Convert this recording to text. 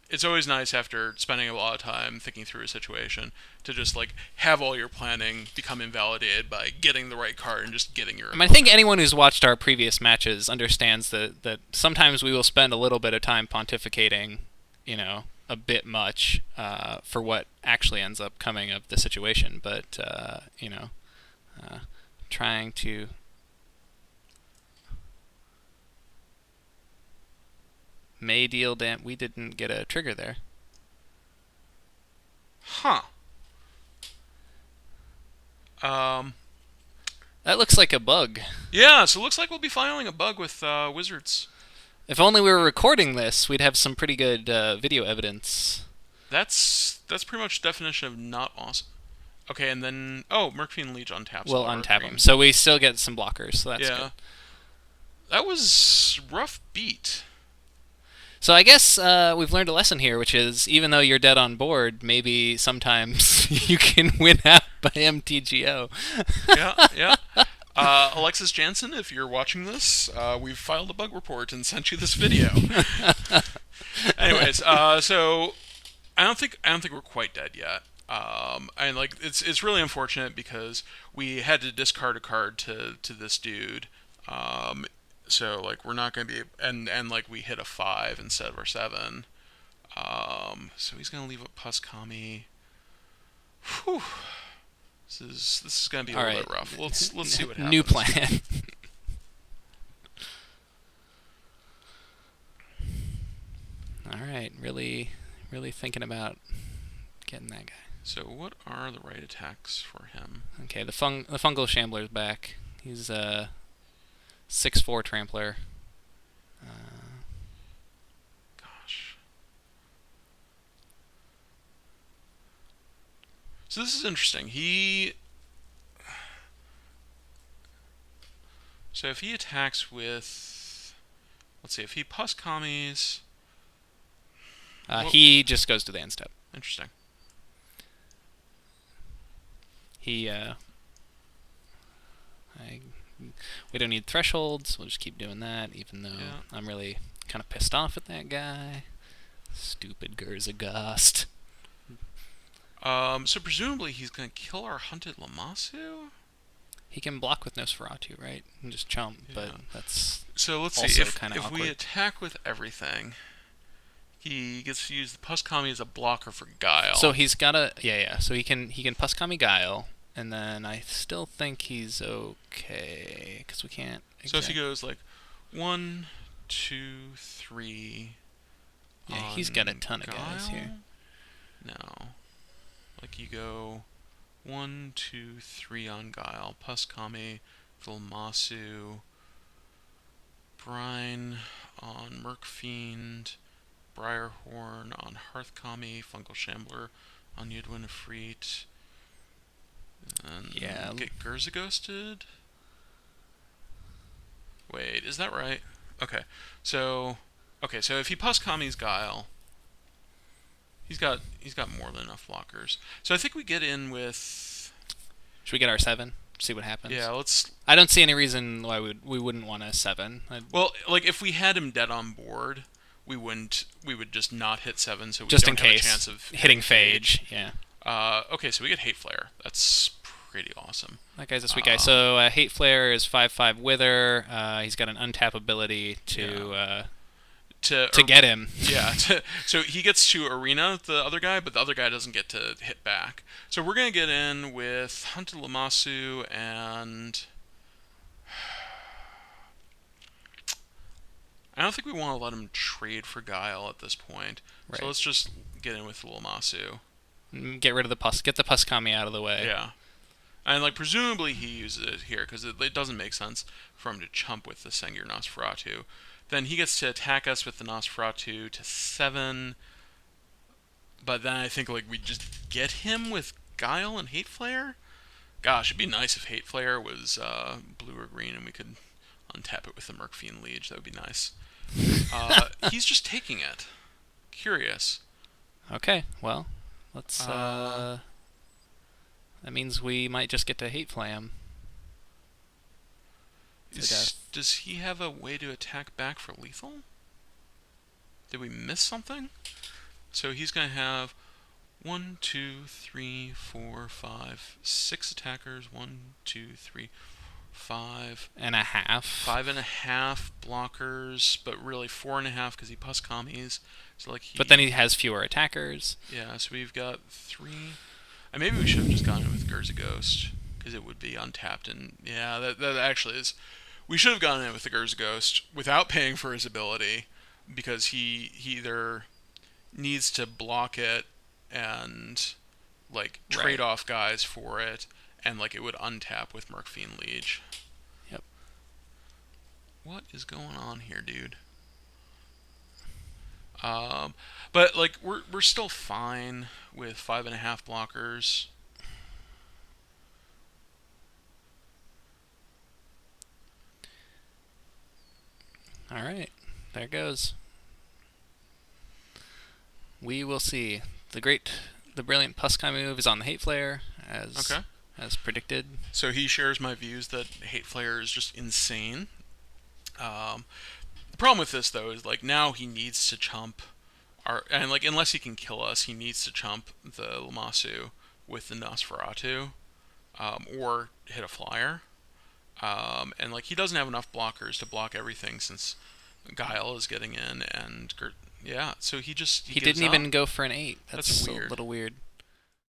it's always nice after spending a lot of time thinking through a situation to just like have all your planning become invalidated by getting the right card and just getting your I mean, I think opponent. anyone who's watched our previous matches understands that sometimes we will spend a little bit of time pontificating, a bit much for what actually ends up coming of the situation. But uh, trying to may deal damn. We didn't get a trigger there. Huh. Um. That looks like a bug. Yeah. So it looks like we'll be filing a bug with Wizards. If only we were recording this, we'd have some pretty good video evidence. That's pretty much the definition of not awesome. Okay, and then Murkfiend Leech untaps We'll all our untap them, green. so we still get some blockers. So that's good. Yeah, that was rough beat. So I guess we've learned a lesson here, which is even though you're dead on board, maybe sometimes you can win out by MTGO. Yeah, yeah. Alexis Jansen, if you're watching this, we've filed a bug report and sent you this video. Anyways, so I don't think we're quite dead yet. And like it's really unfortunate because we had to discard a card to this dude. So like we're not gonna be and like we hit a 5 instead of our 7. So he's gonna leave a Puskami. Whew. This is gonna be a All little right. bit rough. Let's see what happens. New plan. All right, really, really thinking about getting that guy. So what are the right attacks for him? Okay, the fungal shambler's back. He's a 6/4 trampler. Gosh. So this is interesting. So if he attacks with, let's see, if he Puskamis, He just goes to the end step. interesting. He we don't need thresholds. We'll just keep doing that, even though Yeah. I'm really kind of pissed off at that guy. Stupid Gurzagast. So presumably he's gonna kill our hunted Lamasu. He can block with Nosferatu, right? And just chump, but Yeah. that's So let's see also if kind of if we awkward. attack with everything, he gets to use the Puskami as a blocker for Guile. So he's got a yeah. So he can Puskami Guile, and then I still think he's okay because we can't. So if he goes like 1, 2, 3. Yeah, he's got a ton of Guile? guys here. No. Like you go 1, 2, 3 on Guile, Puskami, Vilmasu, Brine on Merkfiend, Briarhorn on Hearthkami, Fungal Shambler on Yudwin Efreet, and Yeah. get Gerza ghosted. Wait, is that right? Okay, so if he Puskami's Guile, he's got more than enough blockers. So I think we get in with. Should we get our 7? See what happens. Yeah, let's. I don't see any reason why we wouldn't want a 7. Well, like if we had him dead on board, we wouldn't. We would just not hit 7, so we just don't in have case a chance of hitting Phage. Yeah. Okay, so we get Hate Flare. That's pretty awesome. That guy's a sweet guy. So Hate Flare is 5/5 Wither. He's got an untap ability to get him. Yeah. So he gets to Arena the other guy, but the other guy doesn't get to hit back. So we're gonna get in with Hunted Lamasu and. I don't think we want to let him trade for Guile at this point. Right. So let's just get in with Lamasu. Get rid of the Pus. Get the Puskami out of the way. Yeah. And like presumably he uses it here because it doesn't make sense for him to chump with the Sengir Nosferatu. Then he gets to attack us with the Nosferatu to 7. But then I think like we just get him with Guile and Hate Flare. Gosh, it'd be nice if Hate Flare was blue or green and we could untap it with the Merkfiend Liege. That would be nice. He's just taking it. Curious. Okay. Well, let's. That means we might just get to Hate Flam. Does he have a way to attack back for lethal? Did we miss something? So he's going to have 1, 2, 3, 4, 5, 6 attackers. 1, 2, 3, 5. And a half. 5.5 blockers, but really 4.5 because he plus commies. So like But then he has fewer attackers. Yeah, so we've got 3. And maybe we should have just gone in with Gerza Ghost because it would be untapped. And yeah, that actually is. We should have gone in with the Gerza Ghost without paying for his ability because he either needs to block it and like trade off guys for it, and like it would untap with Mercfiend Liege. Yep. What is going on here, dude? But like we're still fine with 5.5 blockers. All right, there goes. We will see. The brilliant Puskai move is on the Hate Flare, as predicted. So he shares my views that Hate Flare is just insane. The problem with this though is like now he needs to chump and like unless he can kill us, he needs to chump the Lammasu with the Nosferatu, or hit a flyer. And like he doesn't have enough blockers to block everything since Guile is getting in and yeah, so he didn't even go for an 8. That's weird. a little weird.